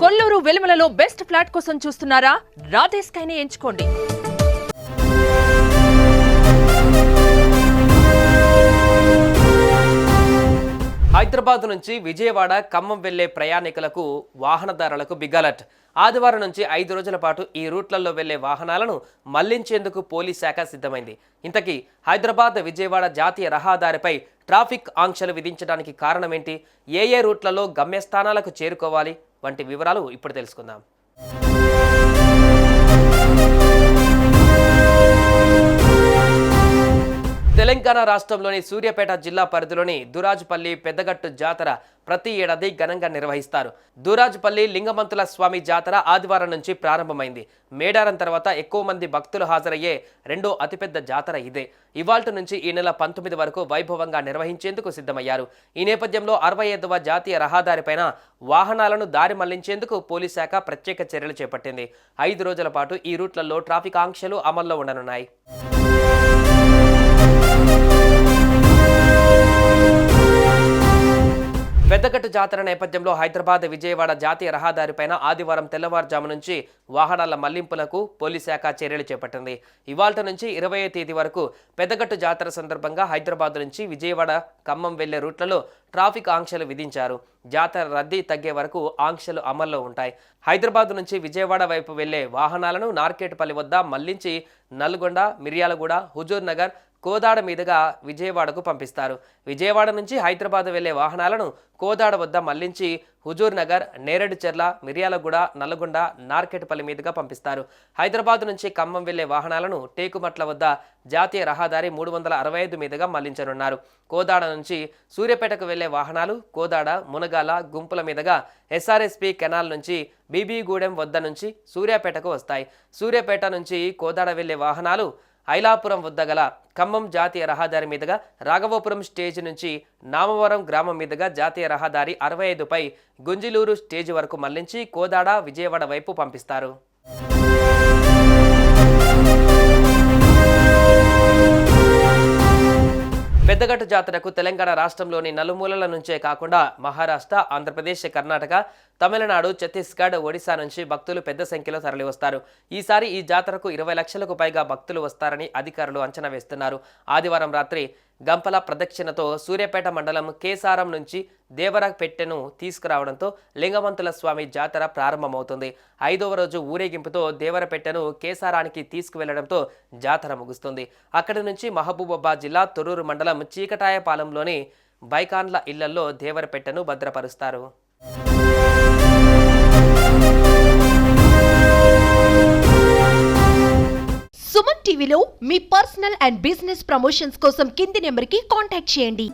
Kolluru వెలుమలలో best flat కోసం చూస్తున్నారా? రాధే స్కైని ఎంచుకోండి. హైదరాబాద్ నుంచి విజయవాడ ఖమ్మం వెళ్లే ప్రయాణికులకు వాహనదారులకు బిగ్ అలర్ట్. ఆదివారం నుంచి 5 రోజుల పాటు ఈ రూట్లలో వెళ్లే వాహనాలను మళ్లించేందుకు పోలీస్ శాఖ సిద్ధమైంది. ఇంతకీ హైదరాబాద్ విజయవాడ జాతీయ రహదారిపై ట్రాఫిక్ ఆంక్షలు విధించడానికి కారణమేంటి, ఏ రూట్లలో గమ్యస్థానాలకు చేరుకోవాలి వంటి వివరాలు ఇప్పుడు తెలుసుకుందాం. తెలంగాణ రాష్ట్రంలోని సూర్యాపేట జిల్లా పరిధిలోని దురాజుపల్లి పెద్దగట్టు జాతర ప్రతి ఏడాది ఘనంగా నిర్వహిస్తారు. దురాజుపల్లి లింగమంతుల స్వామి జాతర ఆదివారం నుంచి ప్రారంభమైంది. మేడారం తర్వాత ఎక్కువ మంది భక్తులు హాజరయ్యే రెండో అతిపెద్ద జాతర ఇదే. ఇవాల్టి నుంచి ఈ నెల 19 వరకు వైభవంగా నిర్వహించేందుకు సిద్ధమయ్యారు. ఈ నేపథ్యంలో 65వ జాతీయ రహదారిపైన వాహనాలను దారి మళ్లించేందుకు పోలీస్ శాఖ ప్రత్యేక చర్యలు చేపట్టింది. 5 రోజుల పాటు ఈ రూట్లలో ట్రాఫిక్ ఆంక్షలు అమల్లో ఉండనున్నాయి. పెద్దగట్టు జాతర నేపథ్యంలో హైదరాబాద్ విజయవాడ జాతీయ రహదారిపైన ఆదివారం తెల్లవారుజాము నుంచి వాహనాల మళ్లింపులకు పోలీస్ శాఖ చర్యలు చేపట్టింది. ఇవాల్టి నుంచి 20వ తేదీ వరకు పెద్దగట్టు జాతర సందర్భంగా హైదరాబాద్ నుంచి విజయవాడ ఖమ్మం వెళ్లే రూట్లలో ట్రాఫిక్ ఆంక్షలు విధించారు. జాతర రద్దీ తగ్గే వరకు ఆంక్షలు అమల్లో ఉంటాయి. హైదరాబాద్ నుంచి విజయవాడ వైపు వెళ్లే వాహనాలను నార్కెట్పల్లి వద్ద మళ్లించి నల్గొండ, మిర్యాలగూడ, హుజూర్ నగర్, కోదాడ మీదుగా విజయవాడకు పంపిస్తారు. విజయవాడ నుంచి హైదరాబాద్ వెళ్లే వాహనాలను కోదాడ వద్ద మళ్లించి హుజూర్ నగర్, నేరేడుచెర్ల, మిర్యాలగూడ, నల్గొండ, నార్కెట్పల్లి మీదుగా పంపిస్తారు. హైదరాబాద్ నుంచి ఖమ్మం వెళ్లే వాహనాలను టేకుమట్ల వద్ద జాతీయ రహదారి 365 మీదుగా మళ్లించనున్నారు. కోదాడ నుంచి సూర్యాపేటకు వెళ్లే వాహనాలు కోదాడ, మునగాల, గుంపుల మీదుగా ఎస్ఆర్ఎస్పీ కెనాల్ నుంచి బీబీగూడెం వద్ద నుంచి సూర్యాపేటకు వస్తాయి. సూర్యాపేట నుంచి కోదాడ వెళ్లే వాహనాలు ఐలాపురం వద్ద గల ఖమ్మం జాతీయ రహదారి మీదుగా రాఘవపురం స్టేజ్ నుంచి నామవరం గ్రామం మీదుగా జాతీయ రహదారి 65పై గుంజిలూరు స్టేజ్ వరకు మళ్లించి కోదాడ, విజయవాడ వైపు పంపిస్తారు. పెద్దగట్టు జాతరకు తెలంగాణ రాష్ట్రంలోని నలుమూలల నుంచే కాకుండా మహారాష్ట్ర, ఆంధ్రప్రదేశ్, కర్ణాటక, తమిళనాడు, ఛత్తీస్గఢ్, ఒడిశా నుంచి భక్తులు పెద్ద సంఖ్యలో తరలివస్తారు. ఈసారి ఈ జాతరకు 20 లక్షలకు పైగా భక్తులు వస్తారని అధికారులు అంచనా వేస్తున్నారు. ఆదివారం రాత్రి గంపల ప్రదక్షిణతో సూర్యాపేట మండలం కేసారం నుంచి దేవరపెట్టెను తీసుకురావడంతో లింగమంతుల స్వామి జాతర ప్రారంభమవుతుంది. 5వ రోజు ఊరేగింపుతో దేవరపెట్టెను కేసారానికి తీసుకువెళ్లడంతో జాతర ముగుస్తుంది. అక్కడి నుంచి మహబూబాబాద్ జిల్లా తొర్రూరు మండలం చీకటాయపాలెంలోని బైకాన్ల ఇళ్లలో దేవరపెట్టెను భద్రపరుస్తారు. సుమన్ టీవీలో మీ పర్సనల్ అండ్ బిజినెస్ ప్రమోషన్స్ కోసం కింది నెంబర్కి కాంటాక్ట్ చేయండి.